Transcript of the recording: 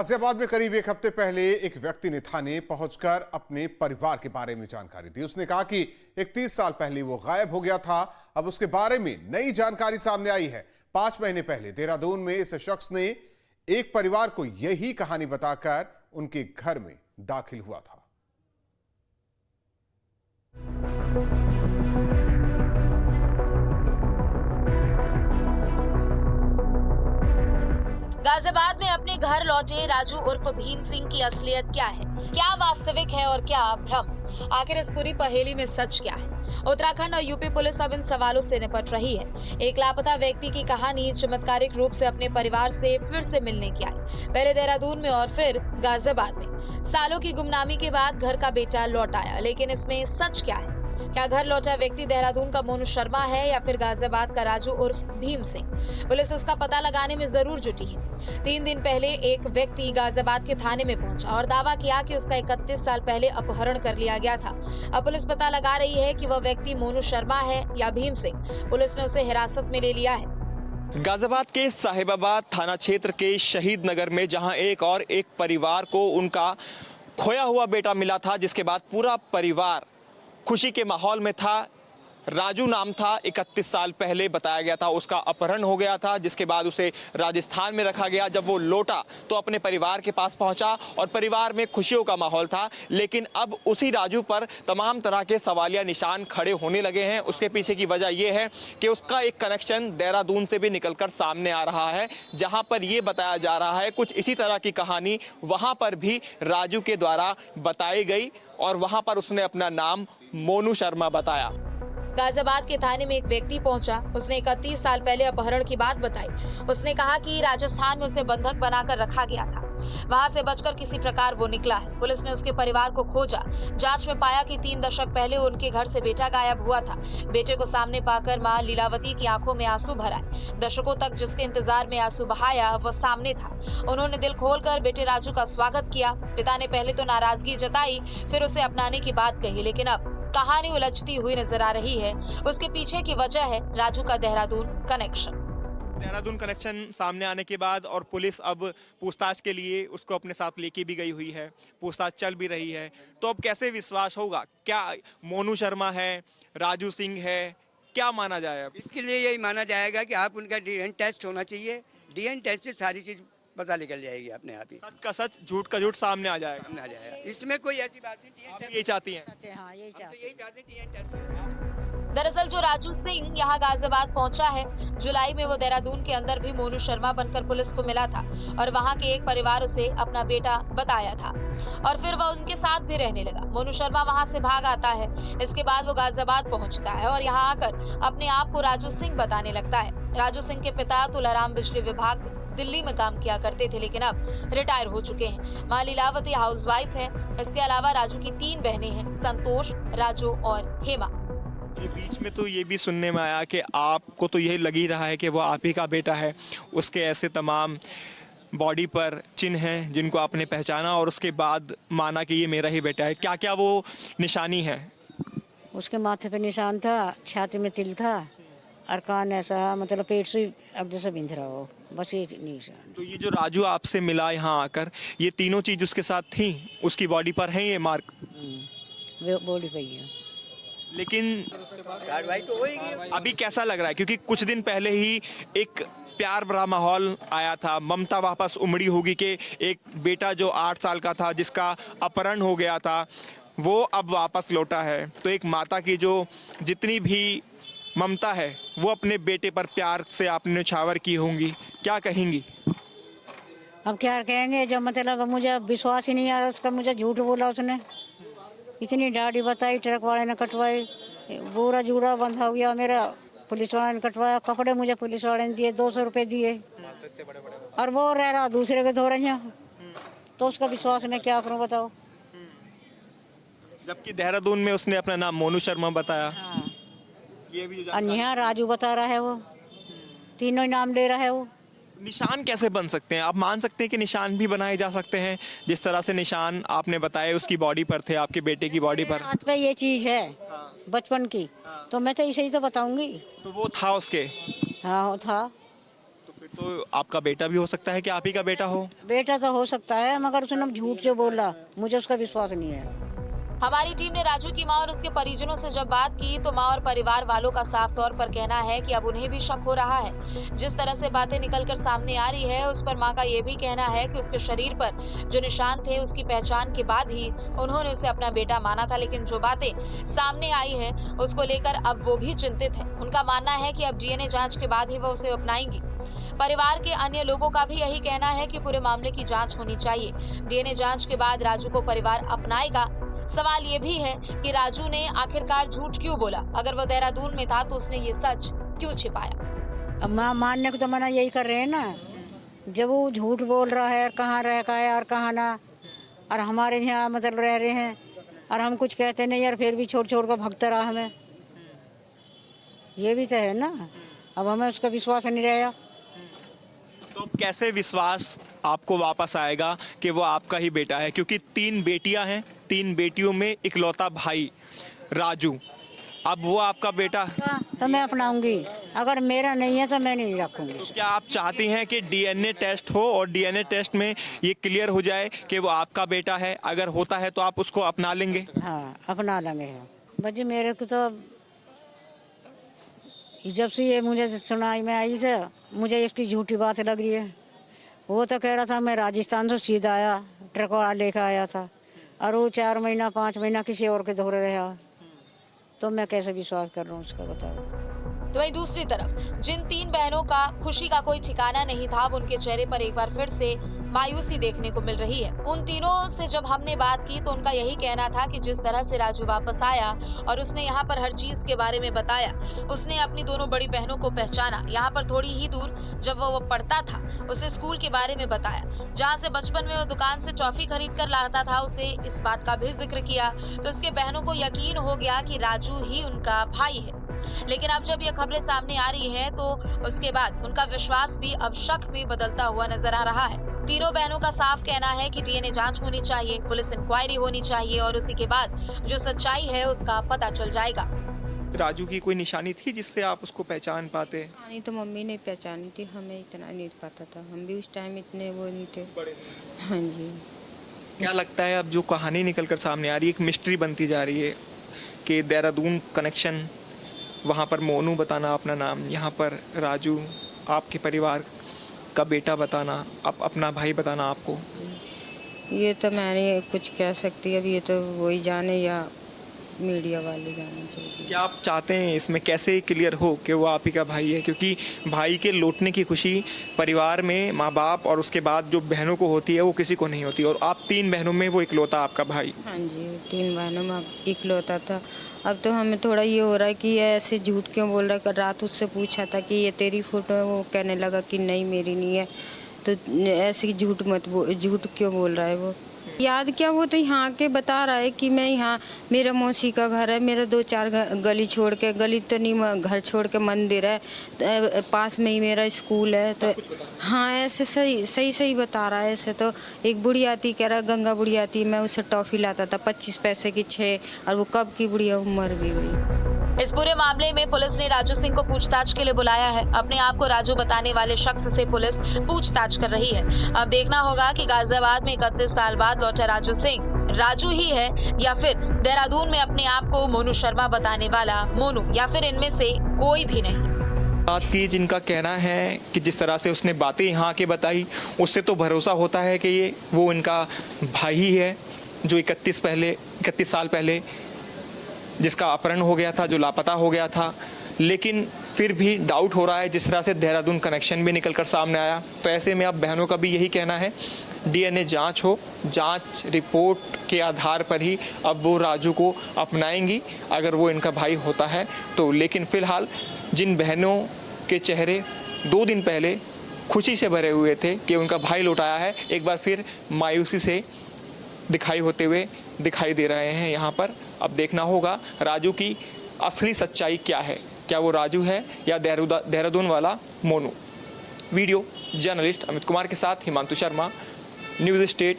गाजियाबाद में करीब एक हफ्ते पहले एक व्यक्ति ने थाने पहुंचकर अपने परिवार के बारे में जानकारी दी। उसने कहा कि 31 साल पहले वो गायब हो गया था। अब उसके बारे में नई जानकारी सामने आई है। 5 महीने पहले देहरादून में इस शख्स ने एक परिवार को यही कहानी बताकर उनके घर में दाखिल हुआ था। गाजियाबाद में अपने घर लौटे राजू उर्फ भीम सिंह की असलियत क्या है, क्या वास्तविक है और क्या भ्रम? आखिर इस पूरी पहेली में सच क्या है? उत्तराखंड और यूपी पुलिस अब इन सवालों से निपट रही है। एक लापता व्यक्ति की कहानी चमत्कारिक रूप से अपने परिवार से फिर से मिलने की आई। पहले देहरादून में और फिर गाजियाबाद में। सालों की गुमनामी के बाद घर का बेटा लौट आया, लेकिन इसमें सच क्या है? क्या घर लौटा व्यक्ति देहरादून का मोनू शर्मा है या फिर गाजियाबाद का राजू उर्फ भीम सिंह? पुलिस इसका पता लगाने में जरूर जुटी है। 3 दिन पहले एक व्यक्ति गाजियाबाद के थाने में पहुंचा और दावा किया कि उसका 31 साल पहले अपहरण कर लिया गया था। अब पुलिस पता लगा रही है कि वह व्यक्ति मोनू शर्मा है या भीम सिंह। पुलिस ने उसे हिरासत में ले लिया है। गाजियाबाद के साहिबाबाद थाना क्षेत्र के शहीद नगर में जहां एक परिवार को उनका खोया हुआ बेटा मिला था, जिसके बाद पूरा परिवार खुशी के माहौल में था। राजू नाम था, 31 साल पहले बताया गया था उसका अपहरण हो गया था, जिसके बाद उसे राजस्थान में रखा गया। जब वो लौटा तो अपने परिवार के पास पहुंचा और परिवार में खुशियों का माहौल था। लेकिन अब उसी राजू पर तमाम तरह के सवालिया निशान खड़े होने लगे हैं। उसके पीछे की वजह यह है कि उसका एक कनेक्शन देहरादून से भी निकलकर सामने आ रहा है, जहां पर यह बताया जा रहा है कुछ इसी तरह की कहानी वहां पर भी राजू के द्वारा बताई गई और वहां पर उसने अपना नाम मोनू शर्मा बताया। गाजियाबाद के थाने में एक व्यक्ति पहुंचा। उसने 31 साल पहले अपहरण की बात बताई। उसने कहा कि राजस्थान में उसे बंधक बनाकर रखा गया था। वहां से बचकर किसी प्रकार वो निकला है। पुलिस ने उसके परिवार को खोजा। जांच में पाया कि 3 दशक पहले उनके घर से बेटा गायब हुआ था। बेटे को सामने पाकर मां लीलावती की आंखों में आंसू भर आए। दशकों तक जिसके इंतजार में आंसू बहाया वो सामने था। उन्होंने दिल खोलकर बेटे राजू का स्वागत किया। पिता ने पहले तो नाराजगी जताई, फिर उसे अपनाने की बात कही, लेकिन अब कहानी उलझती हुई नजर आ रही है। उसके पीछे की वजह है राजू का देहरादून कनेक्शन सामने आने के बाद और पुलिस अब पूछताछ के लिए उसको अपने साथ लेके भी गई हुई है। पूछताछ चल भी रही है, तो अब कैसे विश्वास होगा? क्या मोनू शर्मा है, राजू सिंह है, क्या माना जाए? अब इसके लिए यही माना जाएगा कि आप उनका डीएनए टेस्ट होना चाहिए। डीएनए टेस्ट से सारी चीज पता निकल जाएगी अपने आप ही। सच का सच, झूठ का झूठ सामने आ जाएगा। इसमें कोई ऐसी बात नहीं। आप ये चाहती हैं? हाँ, यही चाहते हैं। दरअसल जो राजू सिंह यहाँ गाजियाबाद पहुंचा है, जुलाई में वो देहरादून के अंदर भी मोनू शर्मा बनकर पुलिस को मिला था और वहाँ के एक परिवार उसे अपना बेटा बताया था और फिर वह उनके साथ भी रहने लगा। मोनू शर्मा वहाँ से भाग आता है। इसके बाद वो गाजियाबाद पहुंचता है और यहाँ आकर अपने आप को राजू सिंह बताने लगता है। राजू सिंह के पिता तुलाराम बिजली विभाग दिल्ली में काम किया करते थे, लेकिन अब रिटायर हो चुके हैं। मां लीलावती हाउसवाइफ है। इसके अलावा राजू की 3 बहनें हैं, संतोष, राजू और हेमा। बीच में तो ये भी सुनने में आया कि आपको तो यही लग ही रहा है कि वो आप ही का बेटा है। उसके ऐसे तमाम बॉडी पर चिन्ह हैं जिनको आपने पहचाना और उसके बाद माना कि ये मेरा ही बेटा है। क्या क्या वो निशानी है? उसके माथे पे निशान था, छाती में तिल था और कान ऐसा, मतलब पेट से अब जैसा बिंध रहा हो, बस ये निशान। तो ये जो राजू आपसे मिला यहाँ आकर, ये तीनों चीज उसके साथ थी? उसकी बॉडी पर है ये मार्क? बॉडी पे ही है। लेकिन कार्रवाई तो होगी। अभी कैसा लग रहा है? क्योंकि कुछ दिन पहले ही एक प्यार भरा माहौल आया था, ममता वापस उमड़ी होगी कि एक बेटा जो 8 साल का था, जिसका अपहरण हो गया था, वो अब वापस लौटा है। तो एक माता की जो जितनी भी ममता है वो अपने बेटे पर प्यार से आपने न्यौछावर की होंगी, क्या कहेंगी? अब क्या कहेंगे, जब मतलब मुझे विश्वास ही नहीं आ रहा उसका, मुझे झूठ बोला उसने। इतनी दाढ़ी बताई, ट्रक वाले ने कटवाई, पूरा जूड़ा बंधा हो गया मेरा, पुलिस वाले ने कटवाया। कपड़े मुझे पुलिस वाले ने दिए, 200 रुपये दिए और वो रह रहा दूसरे के धो रहे हैं। तो उसका विश्वास मैं क्या करूं बताओ? जबकि देहरादून में उसने अपना नाम मोनू शर्मा बताया। हाँ। ये भी यहाँ राजू बता रहा है, वो तीनों नाम ले रहा है। वो निशान कैसे बन सकते हैं? आप मान सकते हैं कि निशान भी बनाए जा सकते हैं जिस तरह से निशान आपने बताए उसकी बॉडी पर थे, आपके बेटे की बॉडी पर? हाथ पे ये चीज है। हाँ। बचपन की। तो मैं तो इसे ही तो बताऊंगी। तो वो था उसके? हाँ, वो था। तो फिर तो आपका बेटा भी हो सकता है कि आप ही का बेटा हो? बेटा तो हो सकता है, मगर उसने झूठ जो बोला मुझे उसका विश्वास नहीं है। हमारी टीम ने राजू की मां और उसके परिजनों से जब बात की तो मां और परिवार वालों का साफ तौर पर कहना है कि अब उन्हें भी शक हो रहा है। जिस तरह से बातें निकलकर सामने आ रही है उस पर मां का ये भी कहना है कि उसके शरीर पर जो निशान थे उसकी पहचान के बाद ही उन्होंने उसे अपना बेटा माना था, लेकिन जो बातें सामने आई है उसको लेकर अब वो भी चिंतित है। उनका मानना है कि अब डीएनए जाँच के बाद ही वो उसे अपनाएंगी। परिवार के अन्य लोगों का भी यही कहना है कि पूरे मामले की जांच होनी चाहिए। डीएनए जांच के बाद राजू को परिवार अपनाएगा। सवाल ये भी है कि राजू ने आखिरकार झूठ क्यों बोला? अगर वो देहरादून में था तो उसने ये सच क्यों छिपाया? अब मानने को तो मना यही कर रहे हैं ना, जब वो झूठ बोल रहा है और कहाँ रह का है और कहाँ ना, और हमारे यहाँ मतलब रह रहे हैं और हम कुछ कहते नहीं यार, फिर भी छोड़ छोड़ कर भगता रहा हमें। ये भी तो है ना, अब हमें उसका विश्वास नहीं रहा। तो कैसे विश्वास आपको वापस आएगा कि वो आपका ही बेटा है? क्योंकि 3 बेटियां हैं, 3 बेटियों में इकलौता भाई राजू, अब वो आपका बेटा तो मैं अपनाऊंगी, अगर मेरा नहीं है तो मैं नहीं रखूंगी। तो क्या आप चाहती हैं कि डीएनए टेस्ट हो और डीएनए टेस्ट में ये क्लियर हो जाए कि वो आपका बेटा है? अगर होता है तो आप उसको अपना लेंगे? हाँ, अपना लेंगे। बच्चे मेरे को तो जब से ये मुझे सुनाई में आई थे, मुझे इसकी झूठी बात लग रही है। वो तो कह रहा था मैं राजस्थान से सीधा आया, ट्रक वाला लेकर आया था, और वो 4 महीना 5 महीना किसी और के धोरे रहा, तो मैं कैसे विश्वास कर रहा हूँ उसका, बताओ। तो वहीं दूसरी तरफ जिन 3 बहनों का खुशी का कोई ठिकाना नहीं था, अब उनके चेहरे पर एक बार फिर से मायूसी देखने को मिल रही है। उन तीनों से जब हमने बात की तो उनका यही कहना था कि जिस तरह से राजू वापस आया और उसने यहाँ पर हर चीज के बारे में बताया, उसने अपनी दोनों बड़ी बहनों को पहचाना। यहाँ पर थोड़ी ही दूर जब वो पढ़ता था उसे स्कूल के बारे में बताया, जहाँ से बचपन में वो दुकान से टॉफी खरीद कर लाता था, उसे इस बात का भी जिक्र किया। तो उसके बहनों को यकीन हो गया कि राजू ही उनका भाई है। लेकिन अब जब ये खबरें सामने आ रही हैं तो उसके बाद उनका विश्वास भी अब शक में बदलता हुआ नजर आ रहा है। तीनों बहनों का साफ कहना है कि डीएनए जांच होनी चाहिए, पुलिस इंक्वायरी होनी चाहिए और उसी के बाद जो सच्चाई है उसका पता चल जाएगा। राजू की कोई निशानी थी जिससे आप उसको पहचान पाते? नहीं तो मम्मी ने पहचानी थी, हमें इतना नहीं पता था, हम भी उस टाइम इतने वो नहीं थे। हाँ जी। क्या लगता है अब जो कहानी निकल कर सामने आ रही है, एक मिस्ट्री बनती जा रही है कि देहरादून कनेक्शन, वहाँ पर मोनू बताना अपना नाम, यहाँ पर राजू आपके परिवार का बेटा बताना, अपना भाई बताना आपको? ये तो मैं नहीं कुछ कह सकती, अब ये तो वही जाने या मीडिया वाले जाने चाहिए। क्या आप चाहते हैं इसमें कैसे क्लियर हो कि वो आप ही का भाई है? क्योंकि भाई के लौटने की खुशी परिवार में माँ बाप और उसके बाद जो बहनों को होती है वो किसी को नहीं होती, और आप 3 बहनों में वो इकलौता आपका भाई। हाँ जी, 3 बहनों में इकलौता था। अब तो हमें थोड़ा ये हो रहा है कि ये ऐसे झूठ क्यों बोल रहा है। रात उससे पूछा था कि ये तेरी फोटो है, वो कहने लगा कि नहीं मेरी नहीं है। तो ऐसे झूठ झूठ क्यों बोल रहा है वो? याद क्या, वो तो यहाँ के बता रहा है कि मैं यहाँ, मेरा मौसी का घर है, मेरा 2-4 गली छोड़ के, गली तो नहीं, घर छोड़ के मंदिर है, पास में ही मेरा स्कूल है। तो हाँ, ऐसे सही बता रहा है। ऐसे तो एक बुढ़िया थी, कह रहा गंगा बुढ़िया थी, मैं उससे टॉफी लाता था 25 पैसे की 6, और वो कब की बुढ़िया मर भी गई। इस पूरे मामले में पुलिस ने राजू सिंह को पूछताछ के लिए बुलाया है। अपने आप को राजू बताने वाले शख्स से पुलिस पूछताछ कर रही है। अब देखना होगा कि गाजियाबाद में 31 साल बाद लौटा राजू सिंह राजू ही है या फिर देहरादून में अपने आप को मोनू शर्मा बताने वाला मोनू, या फिर इनमें से कोई भी नहीं। बात की जिनका कहना है कि जिस तरह से उसने बातें यहाँ के बताई, उससे तो भरोसा होता है कि ये वो इनका भाई ही है जो 31 साल पहले जिसका अपहरण हो गया था, जो लापता हो गया था। लेकिन फिर भी डाउट हो रहा है जिस तरह से देहरादून कनेक्शन भी निकल कर सामने आया। तो ऐसे में अब बहनों का भी यही कहना है डीएनए जांच हो, जांच रिपोर्ट के आधार पर ही अब वो राजू को अपनाएंगी अगर वो इनका भाई होता है तो। लेकिन फ़िलहाल जिन बहनों के चेहरे 2 दिन पहले खुशी से भरे हुए थे कि उनका भाई लौट आया है, एक बार फिर मायूसी से दिखाई दे रहे हैं यहाँ पर। अब देखना होगा राजू की असली सच्चाई क्या है, क्या वो राजू है या देहरादून वाला मोनू। वीडियो जर्नलिस्ट अमित कुमार के साथ हिमांशु शर्मा, न्यूज़ स्टेट।